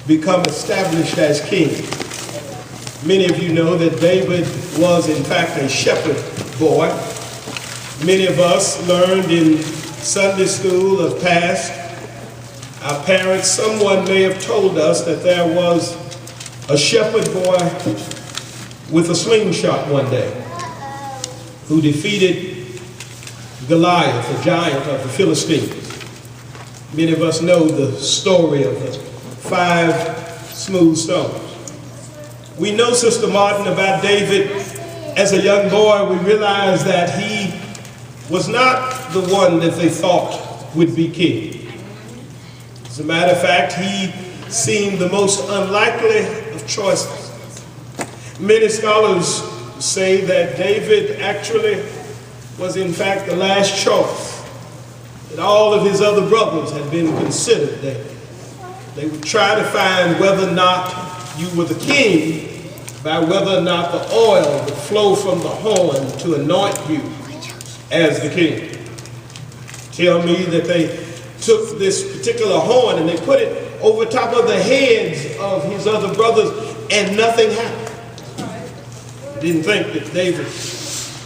become established as king. Many of you know that David was in fact a shepherd boy. Many of us learned in Sunday school of past, our parents, someone may have told us that there was a shepherd boy with a slingshot one day who defeated Goliath, the giant of the Philistines. Many of us know the story of the 5 smooth stones. We know, Sister Martin, about David as a young boy. We realize that he was not the one that they thought would be king. As a matter of fact, he seemed the most unlikely of choices. Many scholars say that David actually was in fact the last choice, that all of his other brothers had been considered. They would try to find whether or not you were the king by whether or not the oil would flow from the horn to anoint you as the king. Tell me that they took this particular horn and they put it over top of the heads of his other brothers and nothing happened. Didn't think that David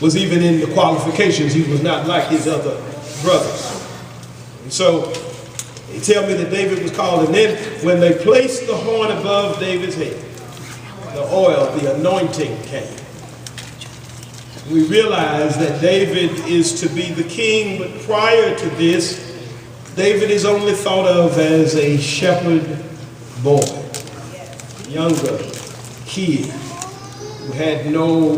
was even in the qualifications. He was not like his other brothers. And so they tell me that David was called, and then when they placed the horn above David's head, the oil, the anointing came. We realize that David is to be the king, but prior to this, David is only thought of as a shepherd boy, younger kid who had no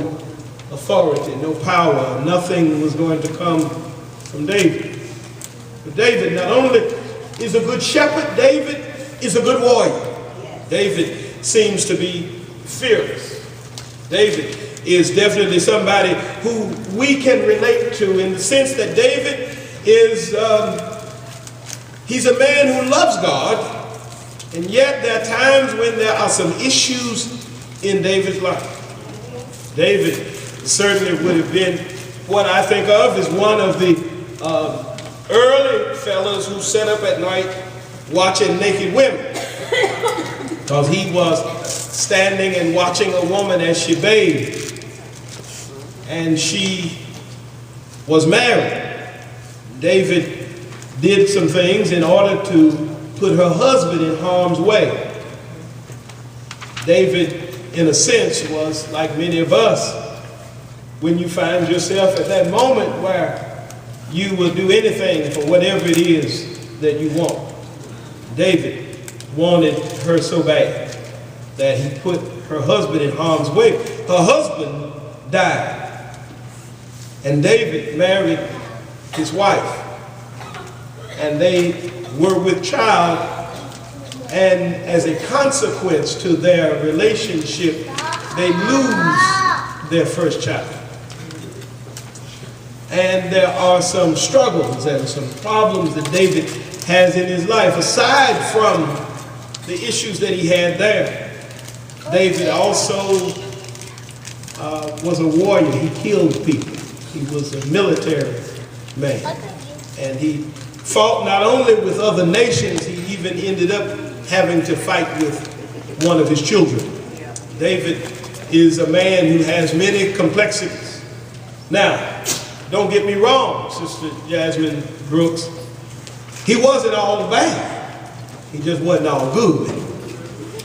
authority, no power. Nothing was going to come from David. But David not only is a good shepherd, David is a good warrior. David seems to be fearless. David is definitely somebody who we can relate to in the sense that David is, he's a man who loves God, and yet there are times when there are some issues in David's life. David certainly would have been what I think of as one of the early fellows who sat up at night watching naked women, because he was standing and watching a woman as she bathed, and she was married. David did some things in order to put her husband in harm's way. David, in a sense, was like many of us when you find yourself at that moment where you will do anything for whatever it is that you want. David wanted her so bad that he put her husband in harm's way. Her husband died, and David married his wife, and they were with child, and as a consequence to their relationship, they lose their first child. And there are some struggles and some problems that David has in his life. Aside from the issues that he had there, David also was a warrior. He killed people. He was a military man. And he fought not only with other nations, he even ended up having to fight with one of his children. David is a man who has many complexities. Now, don't get me wrong, Sister Jasmine Brooks. He wasn't all bad. He just wasn't all good.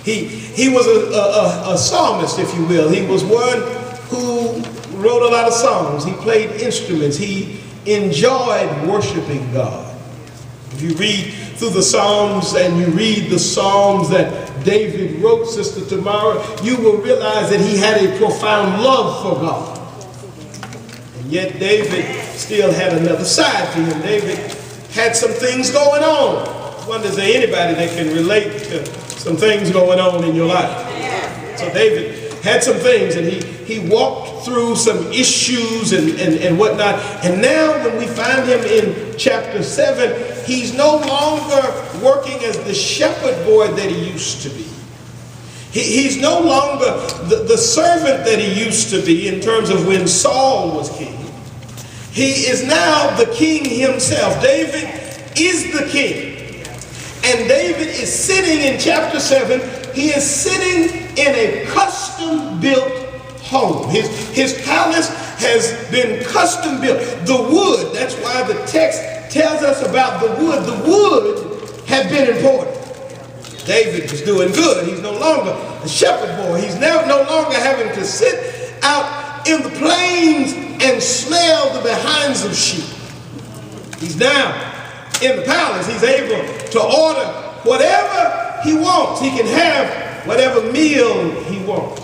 He was a psalmist, if you will. He was one who wrote a lot of songs. He played instruments. He enjoyed worshiping God. If you read through the Psalms and you read the Psalms that David wrote, Sister Tamara, you will realize that he had a profound love for God. And yet David still had another side to him. David had some things going on. I wonder, is there anybody that can relate to some things going on in your life? So David had some things, and he walked through some issues and whatnot. And now when we find him in chapter 7, he's no longer working as the shepherd boy that he used to be. He's no longer the servant that he used to be in terms of when Saul was king. He is now the king himself. David is the king. And David is sitting in chapter 7. He is sitting in a custom-built home. His palace has been custom built. The wood, that's why the text tells us about the wood. The wood had been important. David was doing good. He's no longer a shepherd boy. He's now no longer having to sit out in the plains and smell the behinds of sheep. He's now in the palace. He's able to order whatever he wants. He can have whatever meal he wants.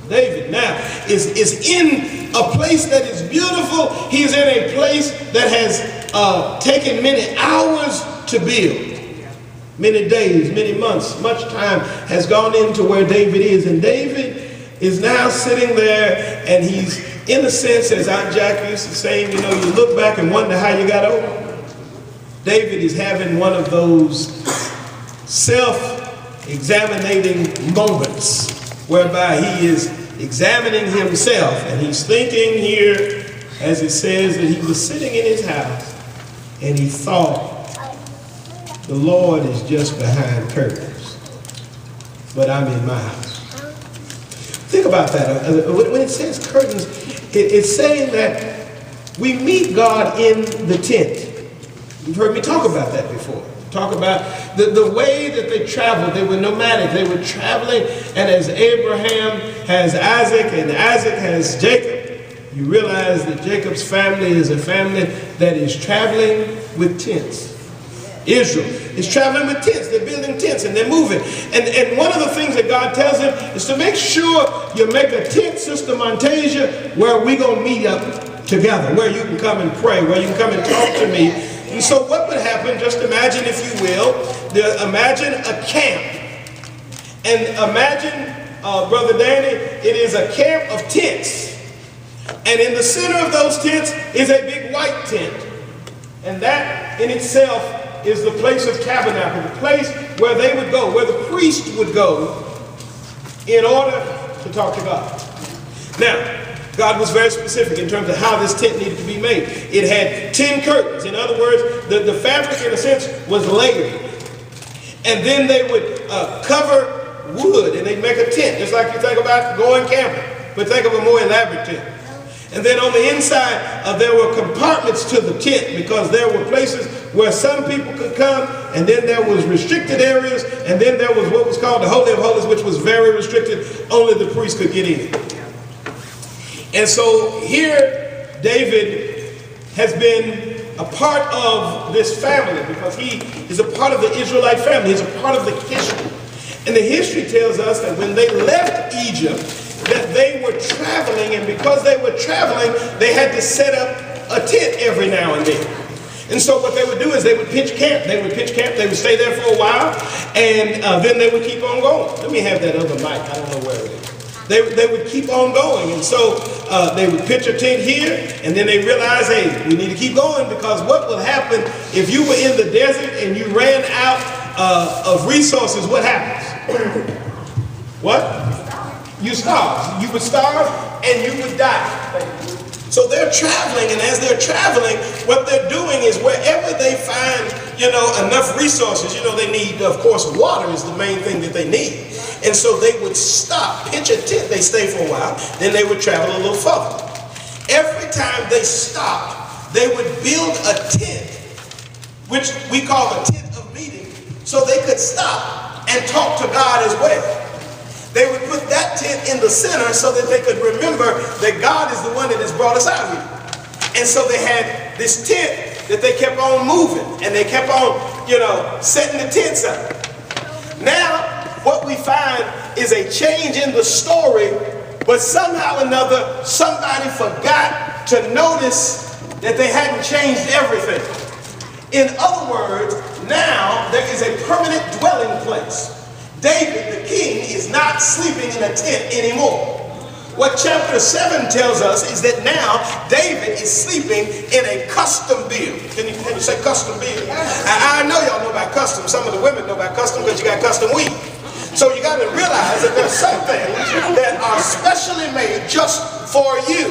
David now is in a place that is beautiful. He's in a place that has taken many hours to build. Many days, many months, much time has gone into where David is. And David is now sitting there, and he's, in a sense, as Aunt Jack used to say, you know, you look back and wonder how you got over. David is having one of those self-examining moments whereby he is examining himself, and he's thinking here, as it says, that he was sitting in his house and he thought, the Lord is just behind curtains, but I'm in my house. Think about that. When it says curtains, it's saying that we meet God in the tent. You've heard me talk about that before. Talk about the way that they traveled. They were nomadic. They were traveling, and as Abraham has Isaac and Isaac has Jacob, you realize that Jacob's family is a family that is traveling with tents. Israel is traveling with tents. They're building tents and they're moving. And one of the things that God tells him is to make sure you make a tent, Sister Montasia, where we're going to meet up together, where you can come and pray, where you can come and talk to me. And so what would happen, just imagine, if you will, imagine a camp. And imagine, Brother Danny, it is a camp of tents. And in the center of those tents is a big white tent. And that in itself is the place of tabernacle, the place where they would go, where the priest would go in order to talk to God. Now, God was very specific in terms of how this tent needed to be made. It had 10 curtains. In other words, the fabric, in a sense, was layered. And then they would cover wood, and they'd make a tent, just like you think about going camping, but think of a more elaborate tent. And then on the inside, there were compartments to the tent, because there were places where some people could come, and then there was restricted areas, and then there was what was called the Holy of Holies, which was very restricted. Only the priest could get in. And so here, David has been a part of this family, because he is a part of the Israelite family. He's a part of the history. And the history tells us that when they left Egypt, that they were traveling, and because they were traveling, they had to set up a tent every now and then. And so what they would do is they would pitch camp. They would stay there for a while, and then they would keep on going. Let me have that other mic. I don't know where it is. They would keep on going, and so they would pitch a tent here, and then they realized, hey, we need to keep going, because what will happen if you were in the desert and you ran out of resources? What happens? What? You starve. You would starve and you would die. So they're traveling, and as they're traveling, what they're doing is wherever they find, enough resources, they need, of course, water is the main thing that they need. And so they would stop, pitch a tent, they stay for a while, then they would travel a little further. Every time they stopped, they would build a tent, which we call a tent of meeting, so they could stop and talk to God as well. They would put that tent in the center so that they could remember that God is the one that has brought us out here. And so they had this tent that they kept on moving, and they kept on, setting the tents up. Now, what we find is a change in the story, but somehow or another, somebody forgot to notice that they hadn't changed everything. In other words, now there is a permanent dwelling place. David, the king, is not sleeping in a tent anymore. What chapter 7 tells us is that now David is sleeping in a custom build. Can you say custom build? I know y'all know about custom. Some of the women know about custom because you got custom weave. So you got to realize that there's some things that are specially made just for you.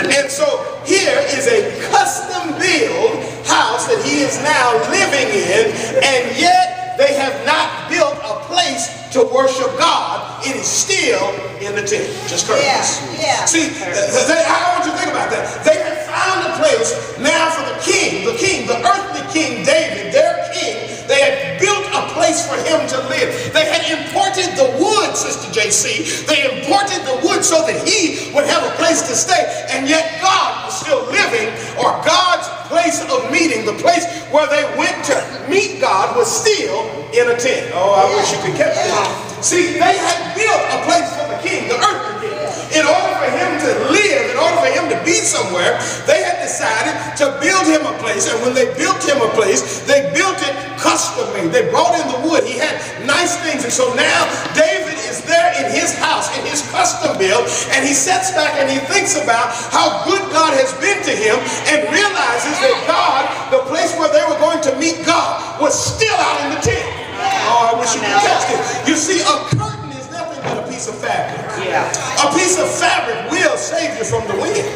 And so here is a custom build house that he is now living in, and yet they have not built a place to worship God, it is still in the tent. Just curtains. See, I want you to think about that. They have found a place now for the king, the earthly king David, their king. They had built a place for him to live. They had imported the wood, Sister JC. They imported the wood so that he would have a place to stay. And yet God was still living, or God's place of meeting, the place where they went to meet God, was still in a tent. Oh, I wish you could catch this. See, they had built a place for the king, the earthly king. In order for him to live, in order for him to be somewhere, they had decided to build him a place. And when they built him a place, they built it custom made. They brought in the wood. He had nice things. And so now David is there in his house, in his custom build, and he sits back and he thinks about how good God has been to him, and realizes that God, the place where they were going to meet God, was still out in the tent. Oh, I wish you could catch this. You see, a curtain is nothing but a piece of fabric. A piece of fabric will save you from the wind.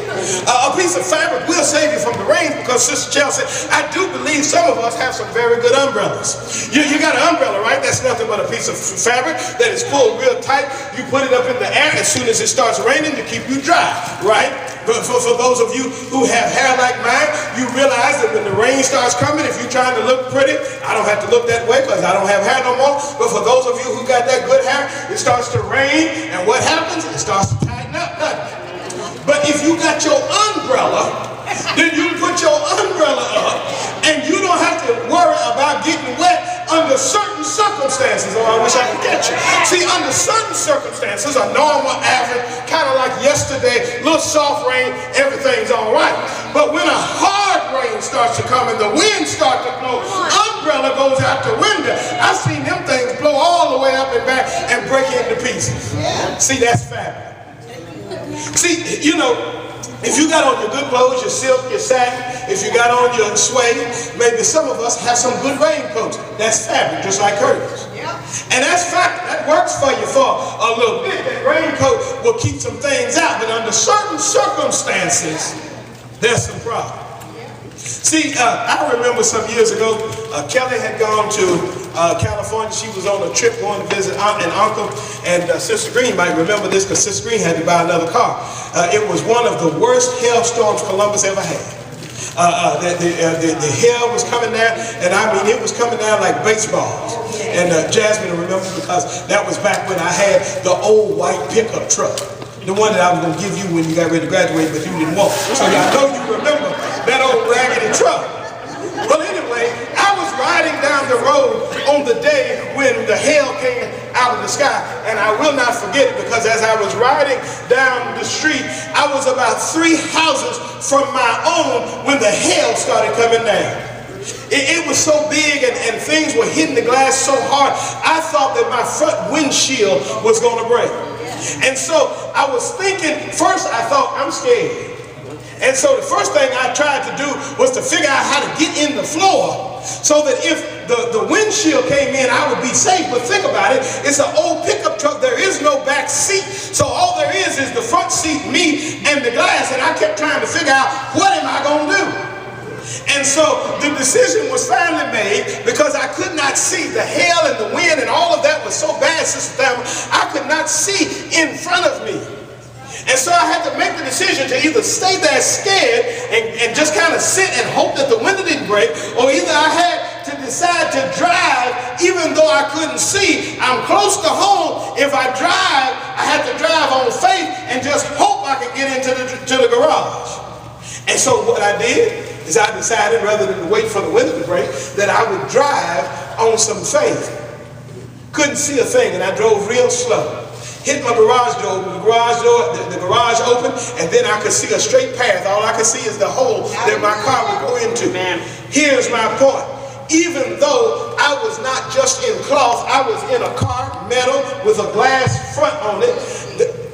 A piece of fabric will save you from the rain, because Sister Chelsea, I do believe some of us have some very good umbrellas. You got an umbrella, right? That's nothing but a piece of fabric that is pulled real tight. You put it up in the air. As soon as it starts raining, to keep you dry, right? But for those of you who have hair like mine, you realize that when the rain starts coming, if you're trying to look pretty, I don't have to look that way because I don't have hair no more. But for those of you who got that good hair, it starts to rain, and what happens? It starts to tighten up, doesn't it? But if you got your umbrella, then you put your umbrella up, and you don't have to worry about getting wet under certain circumstances. Oh, I wish I could catch you. See, under certain circumstances, a normal, average, kind of like yesterday, little soft rain, everything's all right. But when a hard rain starts to come and the wind starts to blow, umbrella goes out the window. I've seen them things blow all the way up and back and break into pieces. See, that's fabric. See, you know, if you got on your good clothes, your silk, your satin, if you got on your suede, maybe some of us have some good raincoats. That's fabric, just like curtains. And that's fabric. That works for you for a little bit. That raincoat will keep some things out, but under certain circumstances, there's some problem. See, I remember some years ago, Kelly had gone to California. She was on a trip going to visit aunt and uncle, and Sister Green might remember this because Sister Green had to buy another car. It was one of the worst hailstorms Columbus ever had. The hail was coming down, and I mean, it was coming down like baseballs. And Jasmine will remember, because that was back when I had the old white pickup truck. The one that I was going to give you when you got ready to graduate, but you didn't want. So I know you remember that old raggedy truck. Well, anyway, I was riding down the road on the day when the hail came out of the sky, and I will not forget it, because as I was riding down the street, I was about 3 houses from my own when the hail started coming down. It was so big, and things were hitting the glass so hard, I thought that my front windshield was going to break. And so I was thinking, first I thought, I'm scared. And so the first thing I tried to do was to figure out how to get in the floor so that if the windshield came in, I would be safe. But think about it, it's an old pickup truck. There is no back seat. So all there is the front seat, me, and the glass. And I kept trying to figure out, what am I going to do? And so the decision was finally made, because I could not see. The hail and the wind and all of that was so bad, Sister Thelma, I could not see in front of me. And so I had to make the decision to either stay there scared and just kind of sit and hope that the window didn't break, or either I had to decide to drive even though I couldn't see. I'm close to home. If I drive, I have to drive on faith and just hope I could get into the garage. And so what I did is I decided, rather than wait for the window to break, that I would drive on some faith. Couldn't see a thing, and I drove real slow. Hit my garage door, the garage opened, and then I could see a straight path. All I could see is the hole that my car would go into. Here's my point. Even though I was not just in cloth, I was in a car, metal, with a glass front on it.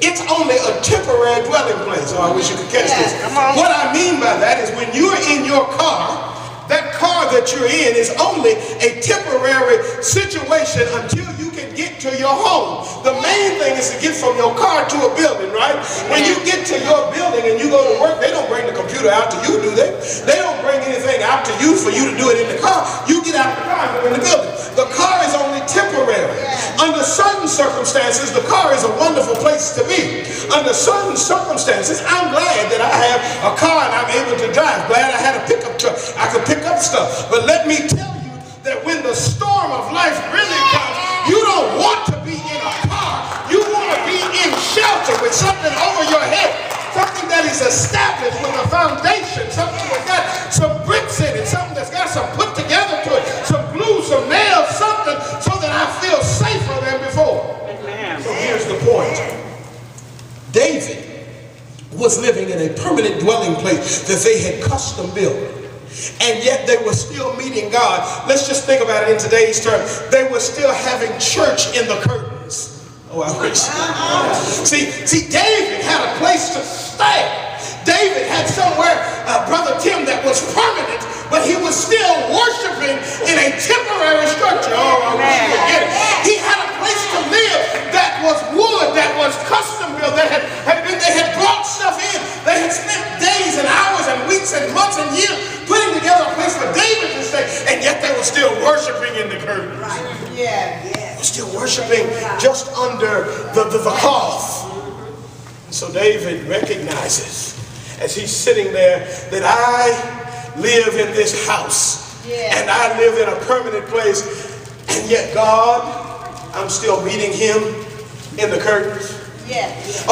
It's only a temporary dwelling place. Oh, I wish you could catch this. What I mean by that is, when you're in your car, that car that you're in is only a temporary situation until you can get to your home. The main thing is to get from your car to a building, right? When you get to your building and you go to work, they don't bring the computer out to you, do they? They don't bring anything out to you for you to do it in the car. You get out the car and go in the building. The car is only temporary. Under certain circumstances, the car is a wonderful place to be. Under certain circumstances, I'm glad that I have a car and I'm able to drive. Glad I had a pickup truck. I could pick up stuff. But let me tell you that when the storm of life really comes, you don't want to be in a car. You want to be in shelter with something over your head. Something that is established with a foundation. Something that's got some bricks in it. Something that's got some put together to it. Some glue, some nails, something so that I feel safer than before. Amen. So here's the point. David was living in a permanent dwelling place that they had custom built. And yet they were still meeting God. Let's just think about it in today's terms. They were still having church in the curtains. Oh, I wish. See, David had a place to stay. David had somewhere, Brother Tim, that was permanent, but he was still worshiping in a temporary structure. Oh, I wish you could get it. He had a place to live that was wood, that was custom built, that they had brought stuff in. They had spent days and hours and weeks and months and years putting together a place for David to stay, and yet they were still worshiping in the curtains. Right. Yeah. They were still worshiping just under the cloth. And so David recognizes, as he's sitting there, that I live in this house, and I live in a permanent place, and yet God, I'm still meeting him in the curtains.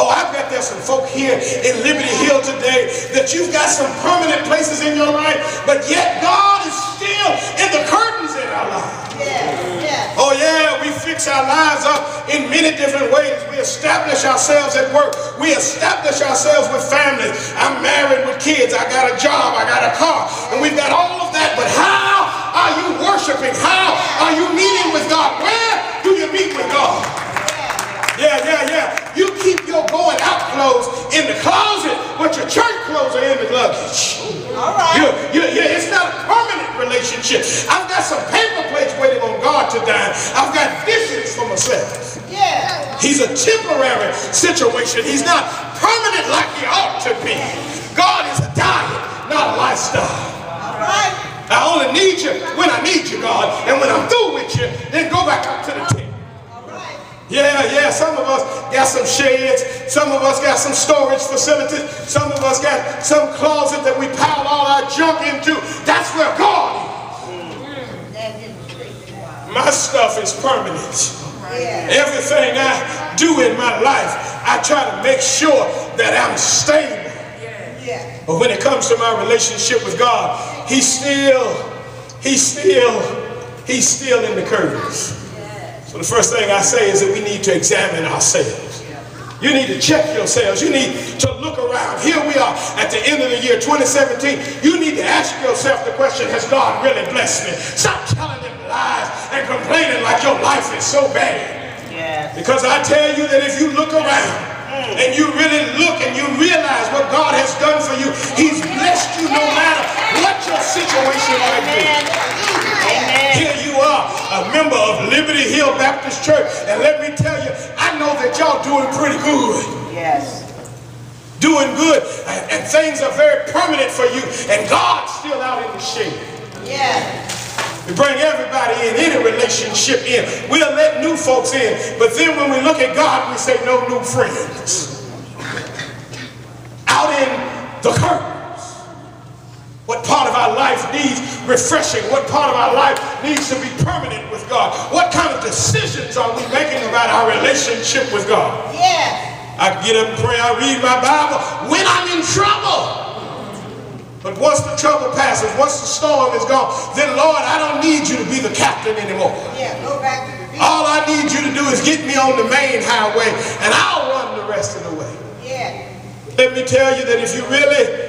Oh, I bet there's some folk here in Liberty Hill today that you've got some permanent places in your life, but yet God is still in the curtains in our lives. Oh yeah, we fix our lives up in many different ways. We establish ourselves at work. We establish ourselves with families. I'm married with kids. I got a job. I got a car. And we've got all of that. But how are you worshiping? How are you meeting with God? Where do you meet with God? Yeah. You keep your going out clothes in the closet, but your church clothes are in the luggage. All right. It's not a permanent relationship. I've got some paper plates waiting on God to dine. I've got dishes for myself. Yeah. He's a temporary situation. He's not permanent like he ought to be. God is a diet, not a lifestyle. All right. I only need you when I need you, God. And when I'm through with you, then go back up to the tent. Yeah, some of us got some sheds, some of us got some storage facilities, some of us got some closet that we pile all our junk into. That's where God is. My stuff is permanent. Everything I do in my life, I try to make sure that I'm stable. But when it comes to my relationship with God, he's still in the curtains. So the first thing I say is that we need to examine ourselves. You need to check yourselves. You need to look around. Here we are at the end of the year 2017. You need to ask yourself the question, has God really blessed me? Stop telling them lies and complaining like your life is so bad. Because I tell you that if you look around and you really look and you realize what God has done for you, he's blessed you no matter what your situation might be. Here you are, a member of Liberty Hill Baptist Church, and let me tell you, I know that y'all doing pretty good. Yes. Doing good, and things are very permanent for you, and God's still out in the shade. Yeah. We bring everybody in, any relationship in. We'll let new folks in, but then when we look at God, we say no new friends. Out in the curtain. What part of our life needs refreshing? What part of our life needs to be permanent with God? What kind of decisions are we making about our relationship with God? Yeah. I get up and pray, I read my Bible when I'm in trouble. But once the trouble passes, once the storm is gone, then Lord, I don't need you to be the captain anymore. Yeah, go back to the beach. All I need you to do is get me on the main highway and I'll run the rest of the way. Yeah. Let me tell you that if you really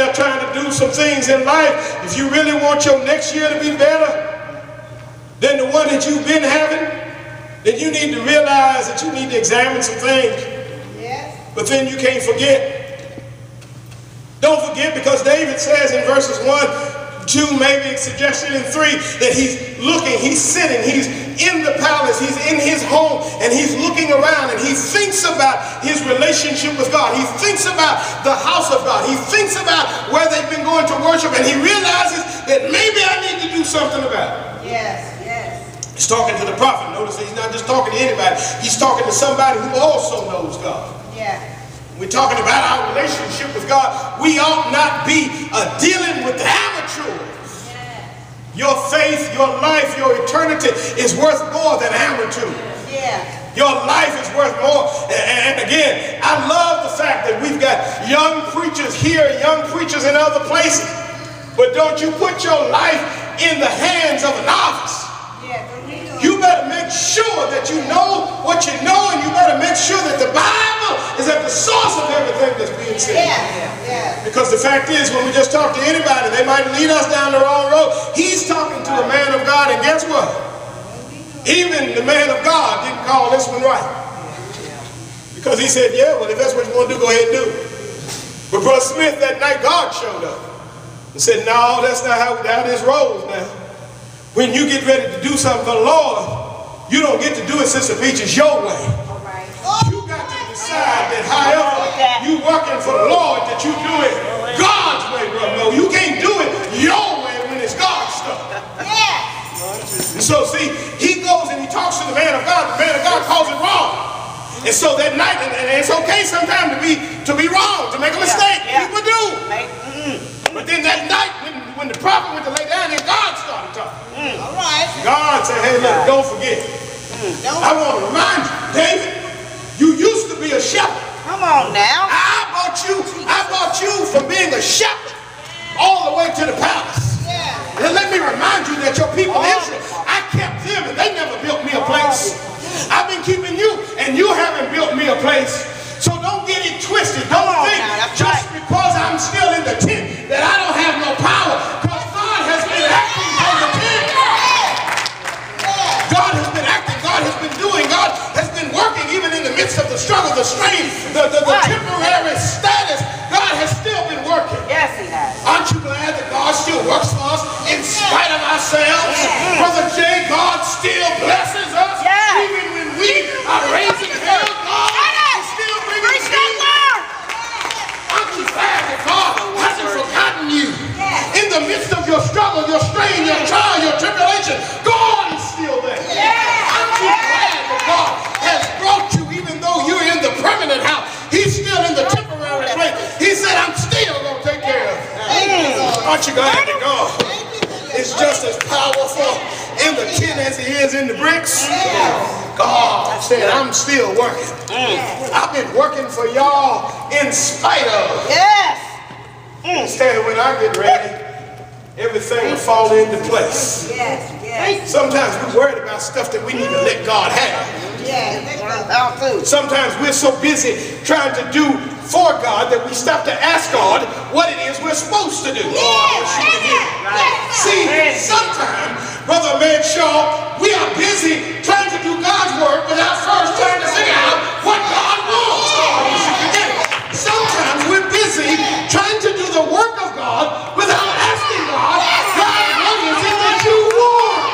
are trying to do some things in life, if you really want your next year to be better than the one that you've been having, then you need to realize that you need to examine some things. Yes. But then you can't forget. Don't forget, because David says in verses 1, 2, maybe suggestion in 3, that he's looking, he's sitting, he's in the palace, he's in his home, and he's looking around, and he thinks about his relationship with God. He thinks about the house of God. He thinks about where they've been going to worship, and he realizes that maybe I need to do something about it. Yes, yes. He's talking to the prophet. Notice that he's not just talking to anybody. He's talking to somebody who also knows God. Yeah. We're talking about our relationship with God. We ought not be dealing with amateurs. Your faith, your life, your eternity is worth more than amateurs. Yeah. Your life is worth more. And again, I love the fact that we've got young preachers here, young preachers in other places. But don't you put your life in the hands of a novice. You better make sure that you know what you know, and you better make sure that the Bible is at the source of everything that's being said. Yeah. Because the fact is, when we just talk to anybody, they might lead us down the wrong road. He's talking to a man of God, and guess what? Even the man of God didn't call this one right. Because he said, yeah, well, if that's what you want to do, go ahead and do it. But Brother Smith, that night, God showed up and said, no, that's not how this rolls now. When you get ready to do something for the Lord, you don't get to do it, Sister Peaches, your way. You got to decide that however you working for the Lord, that you do it God's way, brother. No, you can't do it your way when it's God's stuff. And so, see, he goes and he talks to the man of God. The man of God calls it wrong. And so that night, and it's okay sometimes to be wrong, to make a mistake. People do. But then that night, when the prophet went to lay down, then God started talking. All right. God said, hey, look, don't forget. I want to remind you, David, you used to be a shepherd. Come on now. I brought you from being a shepherd all the way to the palace. Yeah. And let me remind you that your people Israel, I kept them and they never built me a place. I've been keeping you and you haven't built me a place. So don't get it twisted. Don't think just because I'm still in the tent that I don't have no power. Because God has been acting on the tent. God has been acting. God has been doing. God has been working even in the midst of the struggle, the strain, the temporary status. God has still been working. Yes, he has. Aren't you glad that God still works for us in spite of ourselves? Brother Jay, God still blesses us. Even when we are raising hell, God is still bringing peace. Aren't you glad that God hasn't forgotten you? In the midst of your struggle, your strain, your trial, your tribulation, God is still there. Aren't you glad that God has brought you, even though you're in the permanent house, he's still in the temporary place. He said, I'm still going to take care of you. Aren't you glad that God is just as powerful in the tin as he is in the bricks? God said, I'm still working. I've been working for y'all in spite of. Instead, when I get ready, everything will fall into place. Sometimes we're worried about stuff that we need to let God have. Sometimes we're so busy trying to do for God that we stop to ask God what it is we're supposed to do. See, sometimes, Brother Man Shaw, we are busy trying to do God's work without first trying to figure out what God wants. Sometimes we're busy trying to do the work of God without asking God, God, what is it that you want?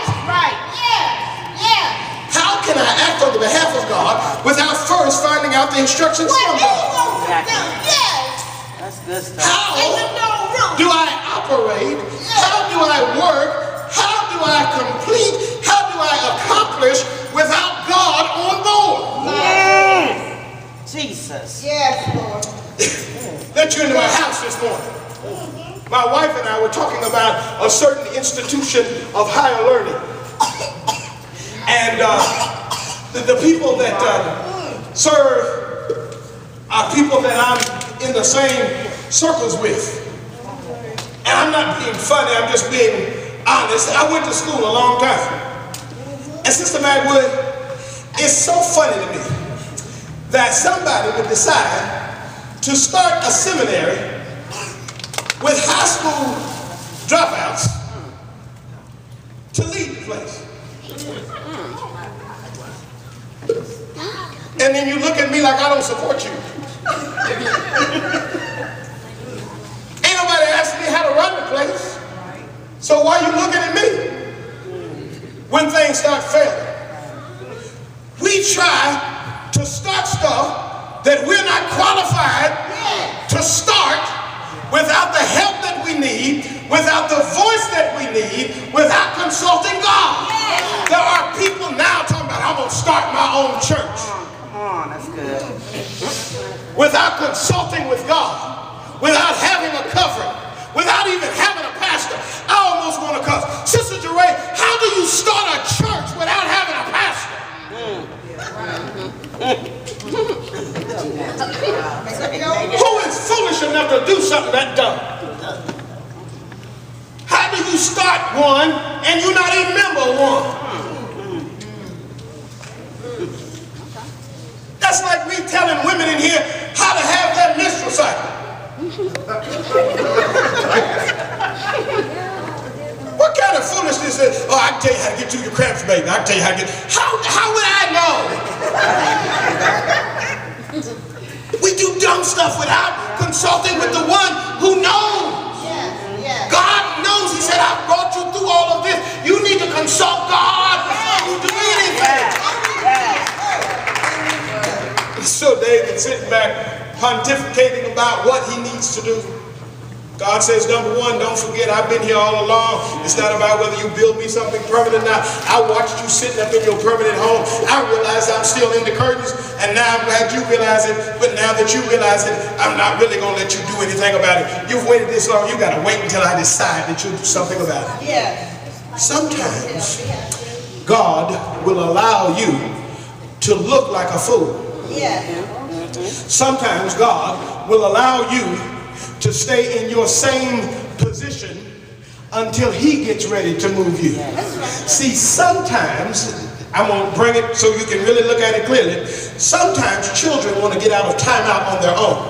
How can I act on the behalf of God without first finding out the instructions from God? That's good stuff. How do I operate? How do I work? How do I complete? How do I accomplish without God on board? Jesus. Let you into my house this morning. My wife and I were talking about a certain institution of higher learning. And the people that serve are people that I'm in the same circles with. And I'm not being funny, I'm just being honest. I went to school a long time. And Sister Magwood, it's so funny to me that somebody would decide to start a seminary with high school dropouts to lead the place. And then you look at me like I don't support you. Ain't nobody asked me how to run the place. So why are you looking at me when things start failing? We try to start stuff that we're not qualified to start without the help that we need, without the voice that we need, without consulting God. There are people now talking about, I'm going to start my own church. Come on, that's good. Without consulting with God, without having a covering, without even having a pastor. I almost want to cuss. Sister Jeray, how do you start a church without having a pastor? Who is foolish enough to do something that dumb? How do you start one and you're not a member of one? That's like me telling women in here how to have their menstrual cycle. What kind of foolishness is, oh, I can tell you how to get through your cramps, baby. I can tell you how to get, how would I know? We do dumb stuff without consulting with the one who knows. God knows. He said, I brought you through all of this. You need to consult God before you do anything. So David sitting back pontificating about what he needs to do. God says, number one, don't forget I've been here all along. It's not about whether you build me something permanent or not. I watched you sitting up in your permanent home. I realized I'm still in the curtains, and now I'm glad you realize it. But now that you realize it, I'm not really going to let you do anything about it. You've waited this long. You got to wait until I decide that you'll do something about it. Sometimes God will allow you to look like a fool. Sometimes God will allow you to stay in your same position until he gets ready to move you. See, sometimes, I'm going to bring it so you can really look at it clearly. Sometimes children want to get out of timeout on their own.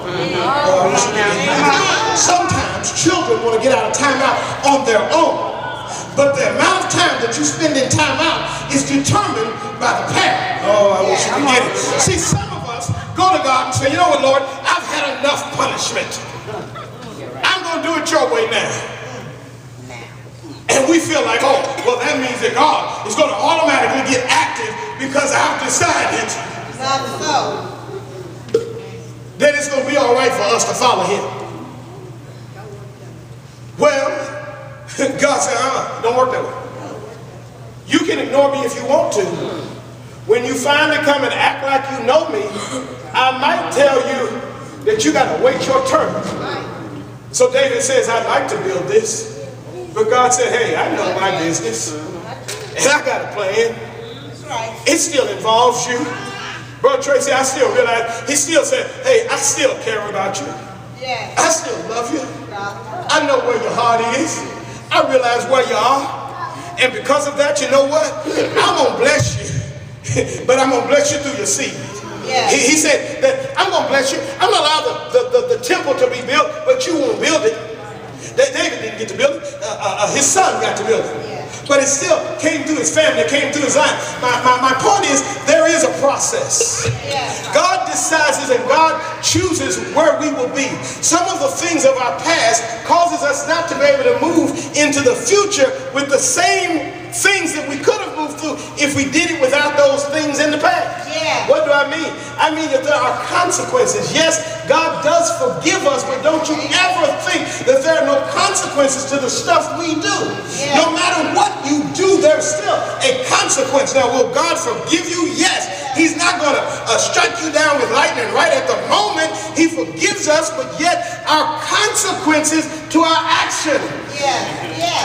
Sometimes children want to get out of timeout on their own. But the amount of time that you spend in timeout is determined by the parent. Oh, I wish you could get it. See, some of us go to God and say, you know what, Lord, I've had enough punishment. I'm going to do it your way now. And we feel like, oh, well, that means that God is going to automatically get active because I've decided that it's going to be all right for us to follow him. Well, God said, don't work that way. You can ignore me if you want to. When you finally come and act like you know me, I might tell you that you got to wait your turn. So David says, I'd like to build this. But God said, hey, I know my business. And I got a plan. It still involves you. Brother Tracy, I still realize, he still said, hey, I still care about you. I still love you. I know where your heart is. I realize where you are. And because of that, you know what? I'm going to bless you. But I'm going to bless you through your seed. He said that I'm going to bless you. I'm going to allow the temple to be built, but you won't build it. David didn't get to build it. His son got to build it. But it still came through his family, it came through his line. My point is, there is a process. God decides and God chooses where we will be. Some of the things of our past causes us not to be able to move into the future with the same things that we could have moved through if we did it without those things in the past. What do I mean? I mean that there are consequences. Yes, God does forgive us, but don't you ever think that there are no consequences to the stuff we do. No matter what you do, there's still a consequence. Now, will God forgive you? Yes. He's not going to strike you down with lightning right at the moment. He forgives us, but yet our consequences to our action.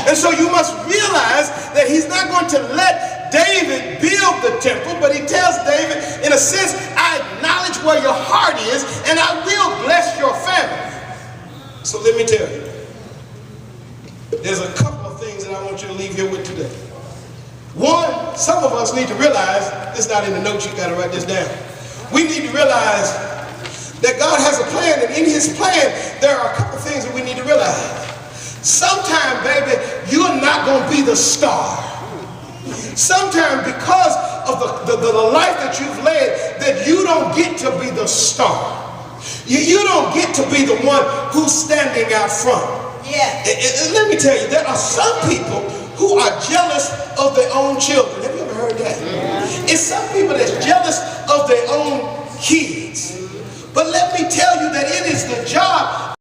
And so you must realize that he's not going to let David build the temple, but he tells David, in a sense, I acknowledge where your heart is, and I will bless your family. So let me tell you, there's a couple of things that I want you to leave here with today. One, some of us need to realize, this is not in the notes, you got to write this down. We need to realize that God has a plan, and in his plan, there are a couple of things that we need to realize. Sometime, baby, you're not going to be the star. Sometimes because of the life that you've led, that you don't get to be the star. You don't get to be the one who's standing out front. Yeah. And let me tell you, there are some people who are jealous of their own children. Have you ever heard that? Yeah. It's some people that's jealous of their own kids. But let me tell you that it is the job